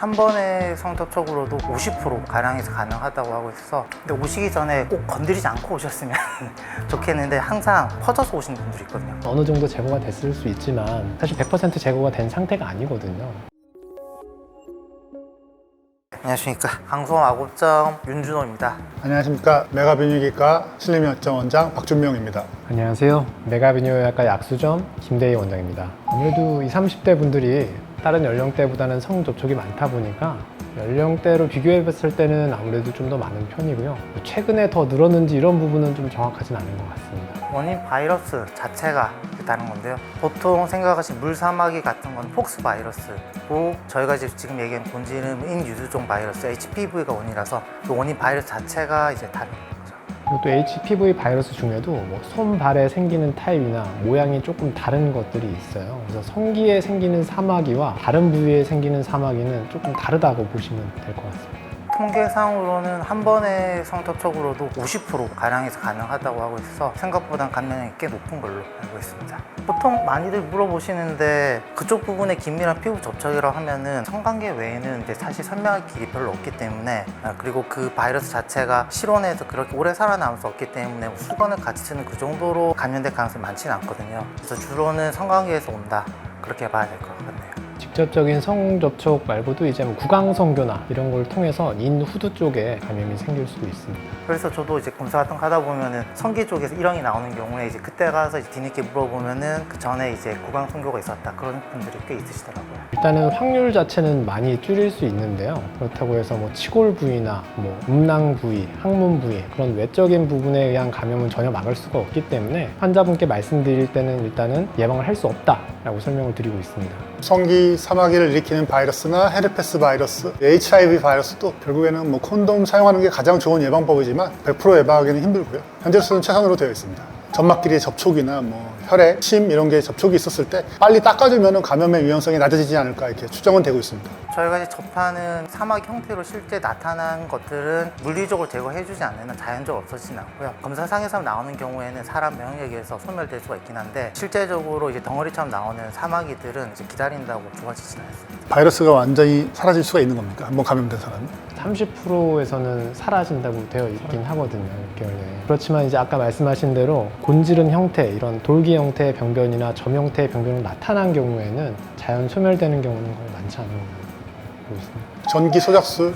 한 번의 성접촉으로도 50% 가량에서 가능하다고 하고 있어서, 근데 오시기 전에 꼭 건드리지 않고 오셨으면 좋겠는데 항상 퍼져서 오시는 분들이 있거든요. 어느 정도 제거가 됐을 수 있지만 사실 100% 제거가 된 상태가 아니거든요. 안녕하십니까, 강소아곱정 윤준호입니다. 안녕하십니까, 메가비뇨기과 슬림역정 원장 박준명입니다. 안녕하세요. 메가비뇨의학과 약수점 김대희 원장입니다. 아무래도 20, 30대 분들이 다른 연령대보다는 성접촉이 많다 보니까 연령대로 비교해 봤을 때는 아무래도 좀 더 많은 편이고요. 최근에 더 늘었는지 이런 부분은 좀 정확하진 않은 것 같습니다. 원인 바이러스 자체가 다른 건데요. 보통 생각하신 물사마귀 같은 건 폭스 바이러스고, 저희가 지금 얘기한 본질은 인유두종 바이러스 HPV가 원인이라서 그 원인 바이러스 자체가 이제 다른 거죠. 그리고 또 HPV 바이러스 중에도 손, 발에 생기는 타입이나 모양이 조금 다른 것들이 있어요. 그래서 성기에 생기는 사마귀와 다른 부위에 생기는 사마귀는 조금 다르다고 보시면 될 것 같습니다. 통계상으로는 한 번의 성접촉으로도 50% 가량에서 가능하다고 하고 있어서 생각보다 감염력이 꽤 높은 걸로 알고 있습니다. 보통 많이들 물어보시는데 그쪽 부분에 긴밀한 피부 접촉이라고 하면은 성관계 외에는 이제 사실 설명할 길이 별로 없기 때문에, 그리고 그 바이러스 자체가 실온에서 그렇게 오래 살아남을 수 없기 때문에 수건을 같이 쓰는 그 정도로 감염될 가능성이 많지는 않거든요. 그래서 주로는 성관계에서 온다, 그렇게 봐야 될 것 같네요. 직접적인 성접촉 말고도 이제 구강성교나 이런 걸 통해서 인후두 쪽에 감염이 생길 수도 있습니다. 그래서 저도 이제 검사 같은 거 하다 보면은 성기 쪽에서 일형이 나오는 경우에 이제 그때 가서 이제 뒤늦게 물어보면은 그 전에 이제 구강 성교가 있었다, 그런 분들이 꽤 있으시더라고요. 일단은 확률 자체는 많이 줄일 수 있는데요. 그렇다고 해서 치골 부위나 음낭 부위, 항문 부위 그런 외적인 부분에 의한 감염은 전혀 막을 수가 없기 때문에 환자분께 말씀드릴 때는 일단은 예방을 할 수 없다라고 설명을 드리고 있습니다. 성기 사마귀를 일으키는 바이러스나 헤르페스 바이러스, HIV 바이러스도 결국에는 콘돔 사용하는 게 가장 좋은 예방법이지만 100% 예방하기는 힘들고요. 현재로서는 최선으로 되어 있습니다. 점막끼리의 접촉이나 혈액, 침 이런 게 접촉이 있었을 때 빨리 닦아주면 감염의 위험성이 낮아지지 않을까 이렇게 추정은 되고 있습니다. 저희가 이제 접하는 사마귀 형태로 실제 나타난 것들은 물리적으로 제거해주지 않는 한 자연적으로 없어지진 않고요. 검사상에서 나오는 경우에는 사람 면역력에 의해서 소멸될 수가 있긴 한데, 실제적으로 이제 덩어리처럼 나오는 사마귀들은 이제 기다린다고 좋아지진 않습니다. 바이러스가 완전히 사라질 수가 있는 겁니까? 한번 감염된 사람이? 30%에서는 사라진다고 되어 있긴 하거든요, 6개월 내에. 그렇지만 이제 아까 말씀하신 대로 곤지른 형태, 이런 돌기 형태의 병변이나 점 형태의 병변으로 나타난 경우에는 자연 소멸되는 경우는 거의 많지 않은 걸로 보고 있습니다. 전기 소작술,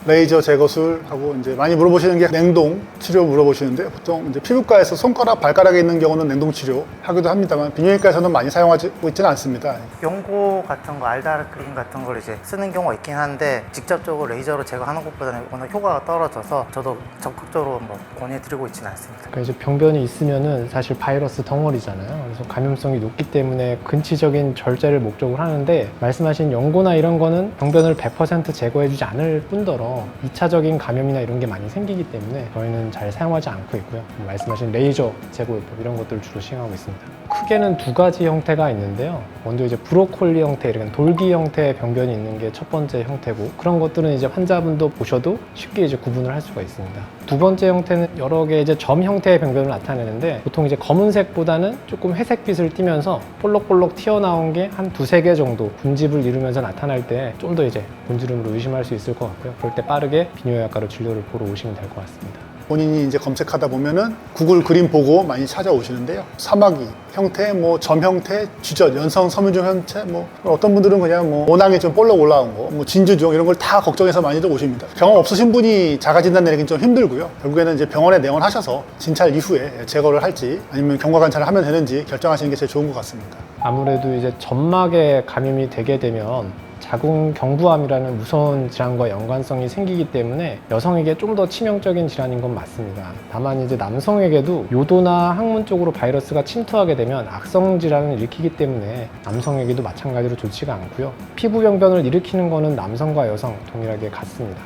레이저 제거술하고 이제 많이 물어보시는 게 냉동 치료 물어보시는데, 보통 이제 피부과에서 손가락, 발가락에 있는 경우는 냉동 치료 하기도 합니다만 비뇨기과에서는 많이 사용하고 있지는 않습니다. 연고 같은 거, 알다르 크림 같은 걸 이제 쓰는 경우가 있긴 한데, 직접적으로 레이저로 제거하는 것보다는 워낙 효과가 떨어져서 저도 적극적으로 권해드리고 있지는 않습니다. 그러니까 이제 병변이 있으면은 사실 바이러스 덩어리잖아요. 그래서 감염성이 높기 때문에 근치적인 절제를 목적으로 하는데, 말씀하신 연고나 이런 거는 병변을 100% 제거해주지 않을 뿐더러 2차적인 감염이나 이런 게 많이 생기기 때문에 저희는 잘 사용하지 않고 있고요. 말씀하신 레이저 제거요법 이런 것들을 주로 시행하고 있습니다. 크게는 두 가지 형태가 있는데요. 먼저 이제 브로콜리 형태, 이런 돌기 형태의 병변이 있는 게 첫 번째 형태고, 그런 것들은 이제 환자분도 보셔도 쉽게 이제 구분을 할 수가 있습니다. 두 번째 형태는 여러 개 이제 점 형태의 병변을 나타내는데, 보통 이제 검은색보다는 조금 회색빛을 띠면서 볼록볼록 튀어나온 게 한 두세 개 정도 군집을 이루면서 나타날 때 좀 더 이제 본질음으로 의심할 수 있을 것 같고요. 그럴 때 빠르게 비뇨기과로 진료를 보러 오시면 될 것 같습니다. 본인이 이제 검색하다 보면은 구글 그림 보고 많이 찾아오시는데요. 사마귀 형태, 점 형태, 쥐젖, 연성 섬유종 형태, 어떤 분들은 그냥 모낭에 좀 볼록 올라온 거, 진주종 이런 걸 다 걱정해서 많이들 오십니다. 경험 없으신 분이 자가 진단 내리긴 좀 힘들고요. 결국에는 이제 병원에 내원하셔서 진찰 이후에 제거를 할지 아니면 경과 관찰을 하면 되는지 결정하시는 게 제일 좋은 것 같습니다. 아무래도 이제 점막에 감염이 되게 되면 자궁경부암이라는 무서운 질환과 연관성이 생기기 때문에 여성에게 좀 더 치명적인 질환인 건 맞습니다. 다만 이제 남성에게도 요도나 항문 쪽으로 바이러스가 침투하게 되면 악성 질환을 일으키기 때문에 남성에게도 마찬가지로 좋지가 않고요. 피부 병변을 일으키는 거는 남성과 여성 동일하게 같습니다.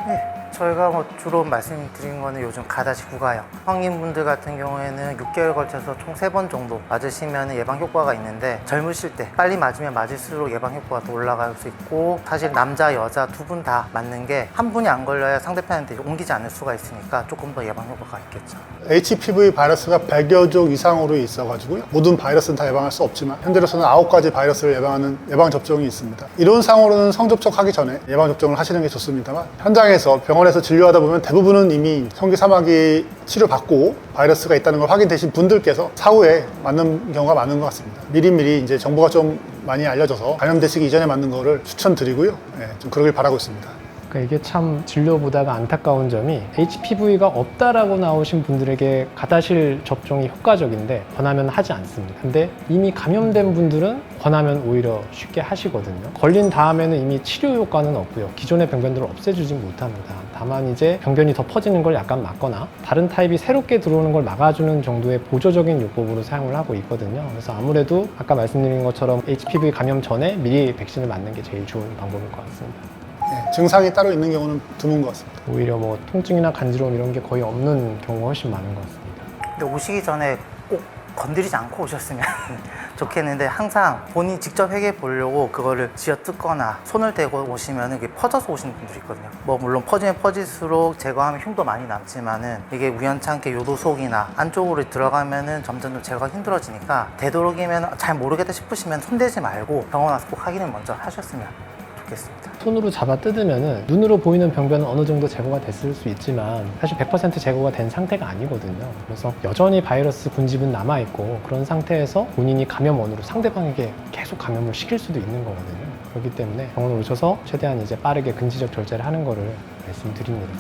네, 저희가 뭐 주로 말씀드린 거는 요즘 가다시 구가요. 성인분들 같은 경우에는 6개월 걸쳐서 총 3번 정도 맞으시면 예방 효과가 있는데 젊으실 때 빨리 맞으면 맞을수록 예방 효과가 더 올라갈 수 있고 사실 남자, 여자 두 분 다 맞는 게 한 분이 안 걸려야 상대편한테 옮기지 않을 수가 있으니까 조금 더 예방 효과가 있겠죠. HPV 바이러스가 100여 종 이상으로 있어가지고요. 모든 바이러스는 다 예방할 수 없지만 현재로서는 9가지 바이러스를 예방하는 예방접종이 있습니다. 이론상으로는 성접촉하기 전에 예방접종을 하시는 게 좋습니다만 현장에서 병원에서 진료하다 보면 대부분은 이미 성기 사마귀 치료받고 바이러스가 있다는 걸 확인되신 분들께서 사후에 맞는 경우가 많은 것 같습니다. 미리미리 이제 정보가 좀 많이 알려져서 감염되시기 이전에 맞는 거를 추천드리고요. 좀 그러길 바라고 있습니다. 이게 참 진료 보다가 안타까운 점이 HPV가 없다라고 나오신 분들에게 가다실 접종이 효과적인데 권하면 하지 않습니다. 근데 이미 감염된 분들은 권하면 오히려 쉽게 하시거든요. 걸린 다음에는 이미 치료 효과는 없고요. 기존의 병변들을 없애주진 못합니다. 다만 이제 병변이 더 퍼지는 걸 약간 막거나 다른 타입이 새롭게 들어오는 걸 막아주는 정도의 보조적인 요법으로 사용을 하고 있거든요. 그래서 아무래도 아까 말씀드린 것처럼 HPV 감염 전에 미리 백신을 맞는 게 제일 좋은 방법일 것 같습니다. 증상이 따로 있는 경우는 드문 것 같습니다. 오히려 뭐 통증이나 간지러움 이런 게 거의 없는 경우가 훨씬 많은 것 같습니다. 근데 오시기 전에 꼭 건드리지 않고 오셨으면 좋겠는데 항상 본인 직접 해결해 보려고 그거를 쥐어뜯거나 손을 대고 오시면 이게 퍼져서 오시는 분들이 있거든요. 뭐 물론 퍼지면 퍼질수록 제거하면 흉도 많이 남지만은 이게 우연찮게 요도 속이나 안쪽으로 들어가면은 점점 제거가 힘들어지니까 되도록이면 잘 모르겠다 싶으시면 손대지 말고 병원 와서 꼭 확인을 먼저 하셨으면 좋겠습니다. 손으로 잡아 뜯으면은 눈으로 보이는 병변은 어느 정도 제거가 됐을 수 있지만 사실 100% 제거가 된 상태가 아니거든요. 그래서 여전히 바이러스 군집은 남아있고 그런 상태에서 본인이 감염원으로 상대방에게 계속 감염을 시킬 수도 있는 거거든요. 그렇기 때문에 병원에 오셔서 최대한 이제 빠르게 근시적 절제를 하는 거를 말씀드립니다.